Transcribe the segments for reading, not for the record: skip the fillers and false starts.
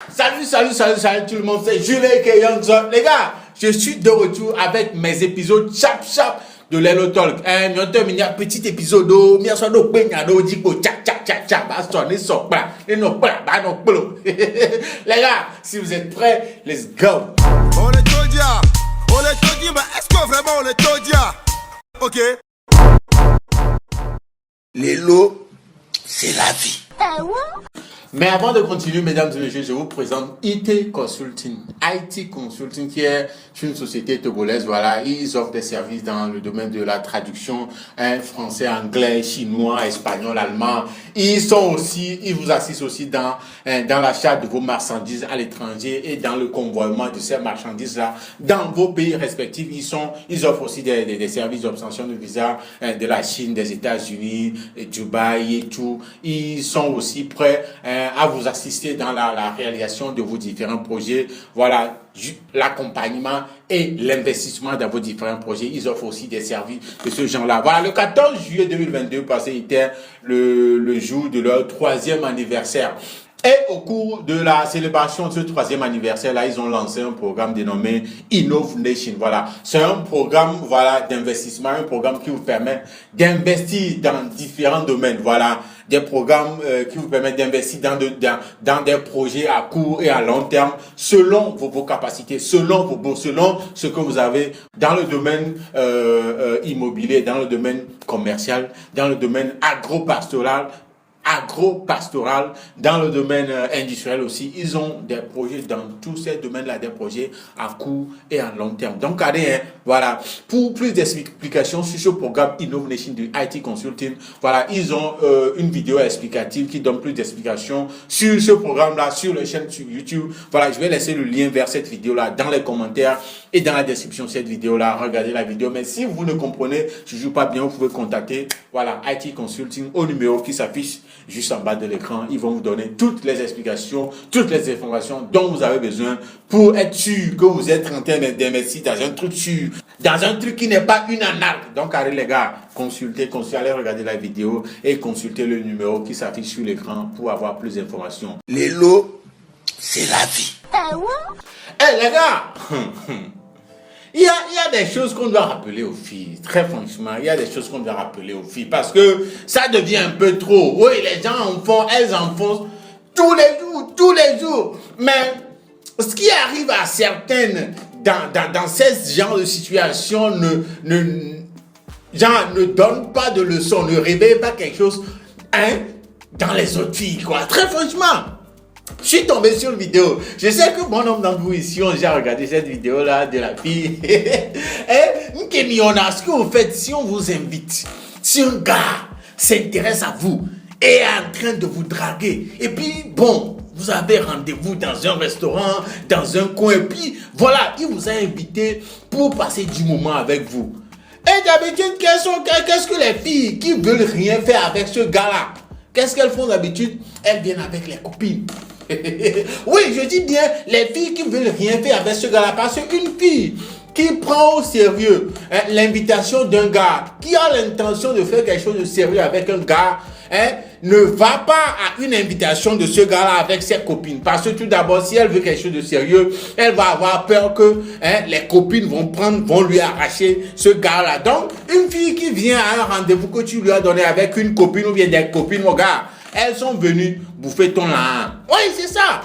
Salut tout le monde, c'est Jules et Youngzor. Les gars, je suis de retour avec mes épisodes chap de Lelo Talk. Il y a un petit épisode où les gars, si vous êtes prêts, let's go. On est Todia, mais est-ce que vraiment on est Todia? Ok. Lelo, c'est la vie. Mais avant de continuer, mesdames et messieurs, je vous présente IT Consulting. IT Consulting, qui est une société togolaise, voilà. Ils offrent des services dans le domaine de la traduction, français, anglais, chinois, espagnol, allemand. Ils vous assistent aussi dans l'achat de vos marchandises à l'étranger et dans le convoiement de ces marchandises-là dans vos pays respectifs. Ils offrent aussi des services d'obtention de visa de la Chine, des États-Unis, Dubaï et tout. Ils sont aussi prêts à vous assister dans la réalisation de vos différents projets. Voilà, l'accompagnement et l'investissement dans vos différents projets. Ils offrent aussi des services de ce genre-là. Voilà, le 14 juillet 2022 passé était le jour de leur 3e anniversaire. Et au cours de la célébration de ce 3e anniversaire-là, ils ont lancé un programme dénommé Innov Nation. Voilà, c'est un programme, voilà, d'investissement, un programme qui vous permet d'investir dans différents domaines. Voilà, des programmes qui vous permettent d'investir dans des projets à court et à long terme, selon vos capacités, selon ce que vous avez dans le domaine immobilier, dans le domaine commercial, dans le domaine agropastoral, dans le domaine industriel aussi. Ils ont des projets dans tous ces domaines-là, des projets à court et à long terme. Donc, allez, voilà, pour plus d'explications sur ce programme Innov Nation du IT Consulting, voilà, ils ont une vidéo explicative qui donne plus d'explications sur ce programme-là, sur la chaîne sur YouTube. Voilà, je vais laisser le lien vers cette vidéo-là dans les commentaires et dans la description de cette vidéo-là. Regardez la vidéo. Mais si vous ne comprenez toujours pas bien, vous pouvez contacter, voilà, IT Consulting au numéro qui s'affiche juste en bas de l'écran. Ils vont vous donner toutes les explications, toutes les informations dont vous avez besoin pour être sûr que vous êtes en train d'investir dans un truc sûr, dans un truc qui n'est pas une arnaque. Donc, allez les gars, allez regarder la vidéo et consultez le numéro qui s'affiche sur l'écran pour avoir plus d'informations. Lelo, c'est la vie. Les gars, il y a des choses qu'on doit rappeler aux filles. Très franchement, il y a des choses qu'on doit rappeler aux filles parce que ça devient un peu trop. Oui, les gens en font, elles en font tous les jours. Mais ce qui arrive à certaines dans ces genres de situations ne donne pas de leçon, ne réveille pas quelque chose dans les autres filles, quoi. Très franchement. Je suis tombé sur une vidéo. Je sais que bon nombre d'entre vous ici ont déjà regardé cette vidéo-là de la fille. Ce que vous faites, si on vous invite, si un gars s'intéresse à vous et est en train de vous draguer, et puis bon, vous avez rendez-vous dans un restaurant, dans un coin, et puis voilà, il vous a invité pour passer du moment avec vous. Et d'habitude, qu'est-ce que les filles qui veulent rien faire avec ce gars-là, qu'est-ce qu'elles font d'habitude? Elles viennent avec les copines. Oui, je dis bien les filles qui veulent rien faire avec ce gars-là, parce qu'une fille qui prend au sérieux l'invitation d'un gars, qui a l'intention de faire quelque chose de sérieux avec un gars, ne va pas à une invitation de ce gars-là avec ses copines. Parce que tout d'abord, si elle veut quelque chose de sérieux, elle va avoir peur que les copines vont lui arracher ce gars-là. Donc, une fille qui vient à un rendez-vous que tu lui as donné avec une copine ou bien des copines, mon gars, elles sont venues bouffer ton argent. Oui, c'est ça.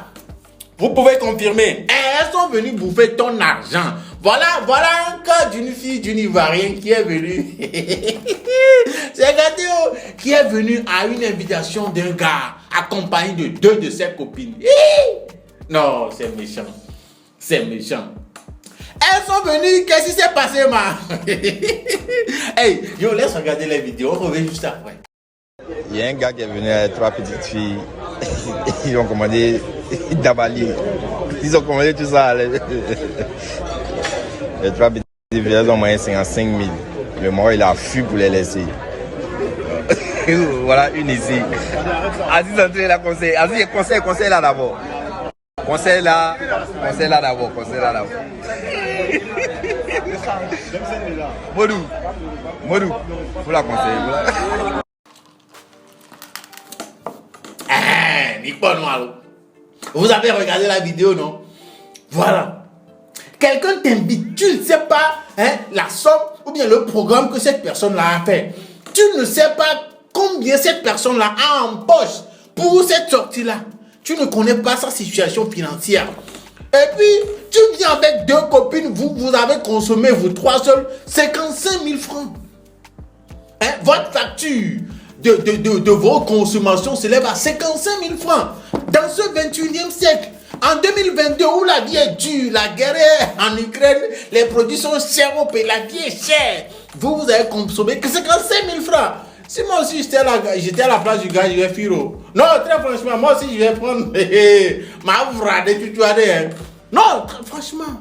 Vous pouvez confirmer. Elles sont venues bouffer ton argent. Voilà un cas d'une fille d'une Ivoirienne qui est venue. C'est Gateo qui est venue à une invitation d'un gars accompagné de 2 de ses copines. Non, c'est méchant. C'est méchant. Elles sont venues. Qu'est-ce qui s'est passé, ma? Hey, yo, laisse regarder les vidéos. On revient juste après. Il y a un gars qui est venu avec 3 petites filles. Ils ont commandé Dabali. Ils ont commandé tout ça. Les 3 petites filles, ils ont moyen 55 000. Le mort, il a fui pour les laisser. Voilà une ici. Aziz entré là, conseil. Aziz, conseil là d'abord. Conseil là d'abord. Modou, faut la conseiller. Ni pas noir. Vous avez regardé la vidéo, non? Voilà. Quelqu'un t'invite, tu ne sais pas la somme ou bien le programme que cette personne-là a fait. Tu ne sais pas combien cette personne-là a en poche pour cette sortie-là. Tu ne connais pas sa situation financière. Et puis, tu viens avec 2 copines, vous avez consommé, vous 3 seuls, 55 000 francs. Votre facture de vos consommations s'élève à 55 000 francs. Dans ce 21e siècle, en 2022, où la vie est dure, la guerre est en Ukraine, les produits sont chers au pays, la vie est chère. Vous avez consommé que 55 000 francs. Si moi aussi j'étais à la place du gars, je vais faire. Non, très franchement, moi aussi je vais prendre ma vrade, tu vois. Non, franchement.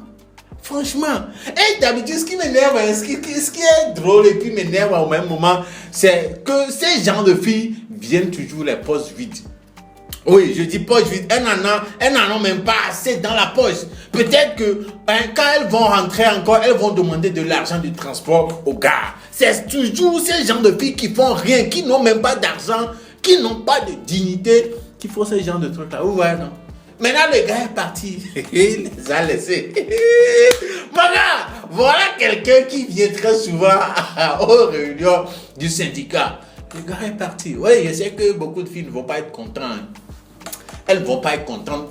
Et d'habitude, ce qui m'énerve, ce qui est drôle et qui m'énerve au même moment, c'est que ces gens de filles viennent toujours les poches vides. Oui, je dis poche vide, elles n'en ont même pas assez dans la poche. Peut-être que quand elles vont rentrer encore, elles vont demander de l'argent du transport au gars. C'est toujours ces gens de filles qui font rien, qui n'ont même pas d'argent, qui n'ont pas de dignité, qui font ce genre de trucs là. Vous voyez, non? Maintenant, le gars est parti. Il les a laissés. Mon gars, voilà quelqu'un qui vient très souvent aux réunions du syndicat. Le gars est parti. Oui, je sais que beaucoup de filles ne vont pas être contentes. Elles ne vont pas être contentes.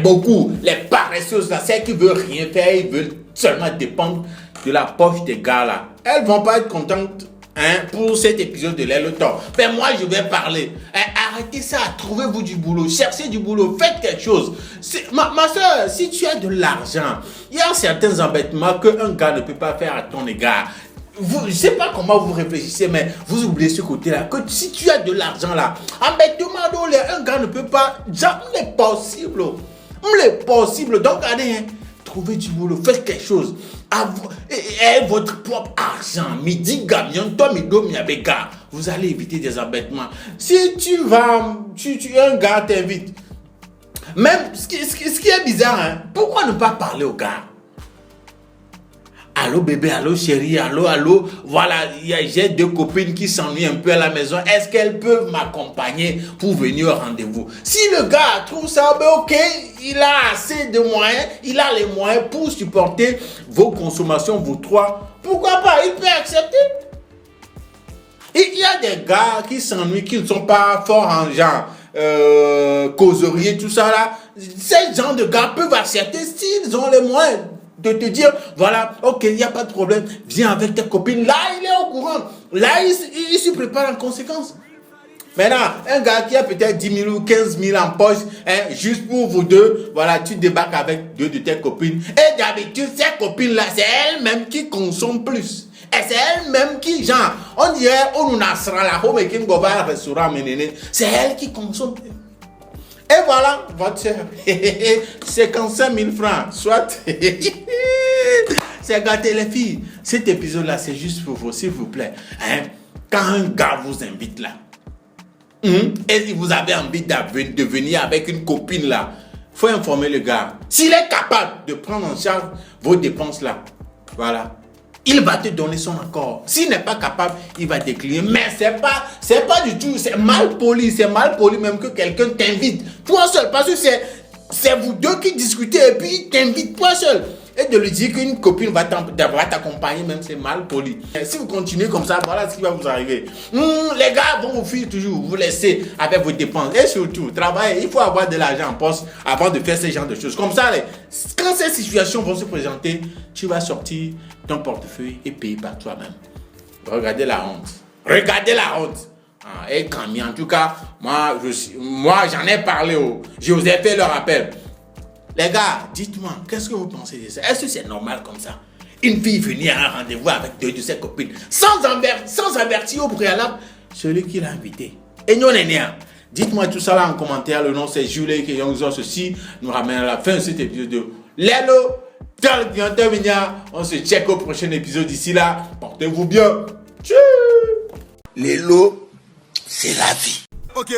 Beaucoup, les paresseuses, là, celles qui ne veulent rien faire, ils veulent seulement dépendre de la poche des gars là. Elles ne vont pas être contentes pour cet épisode de l'aile au temps. Mais moi, je vais parler. Arrêtez ça, trouvez-vous du boulot, cherchez du boulot, faites quelque chose. Ma soeur, si tu as de l'argent, il y a certains embêtements qu'un gars ne peut pas faire à ton égard. Je ne sais pas comment vous réfléchissez, mais vous oubliez ce côté-là. Que si tu as de l'argent là, embêtement, un gars ne peut pas. Jamais possible. C'est possible. Donc, allez, trouvez du boulot, faites quelque chose. Et votre propre argent. Midi gagnant, toi, miabega. Vous allez éviter des embêtements. Si tu vas, un gars t'invite. Même ce qui est bizarre, pourquoi ne pas parler au gars? Allô bébé, allô chérie, allô. Voilà, j'ai 2 copines qui s'ennuient un peu à la maison. Est-ce qu'elles peuvent m'accompagner pour venir au rendez-vous? Si le gars trouve ça, ben ok, il a assez de moyens, il a les moyens pour supporter vos consommations, vous 3. Pourquoi pas? Il peut accepter. Et il y a des gars qui s'ennuient, qui ne sont pas forts en genre causerie, tout ça là. Ces gens de gars peuvent accepter s'ils ont les moyens de te dire, voilà, ok, il n'y a pas de problème, viens avec tes copines. Là, il est au courant. Là, il se prépare en conséquence. Maintenant, un gars qui a peut-être 10 000 ou 15 000 en poche, juste pour vous 2, voilà, tu débarques avec 2 de tes copines. Et d'habitude, ces copines-là, c'est elles-mêmes qui consomment plus. Et c'est elles-mêmes qui, genre, on dirait, on nous nasera la home et qui va au restaurant, c'est elles qui consomment plus. Et voilà, votre soeur, 55 000 francs, soit, c'est gâté les filles. Cet épisode-là, c'est juste pour vous, s'il vous plaît. Quand un gars vous invite là, et si vous avez envie de venir avec une copine là, il faut informer le gars. S'il est capable de prendre en charge vos dépenses là, voilà. Il va te donner son accord. S'il n'est pas capable, il va décliner. Mais c'est pas du tout, c'est mal poli même que quelqu'un t'invite. Toi seul, parce que c'est vous 2 qui discutez et puis il t'invite toi seul. Et de lui dire qu'une copine va t'accompagner, même c'est mal poli. Et si vous continuez comme ça, voilà ce qui va vous arriver. Les gars vont vous fuir toujours, vous laisser avec vos dépenses. Et surtout, travailler, il faut avoir de l'argent en poche avant de faire ce genre de choses. Comme ça, quand ces situations vont se présenter, tu vas sortir ton portefeuille et payer par toi-même. Regardez la honte. Et quand en tout cas, moi j'en ai parlé, je vous ai fait le rappel. Les gars, dites-moi, qu'est-ce que vous pensez de ça? Est-ce que c'est normal comme ça? Une fille venir à un rendez-vous avec 2 de ses copines, sans avertir au préalable celui qui l'a invité. Et nous, on est nés. Dites-moi tout ça là en commentaire. Le nom c'est Jules qui ont ceci. Nous ramène à la fin de cet épisode de Lelo dans le Bientôt Vigna. On se check au prochain épisode d'ici là. Portez-vous bien. Tchou. Lelo, c'est la vie. Ok.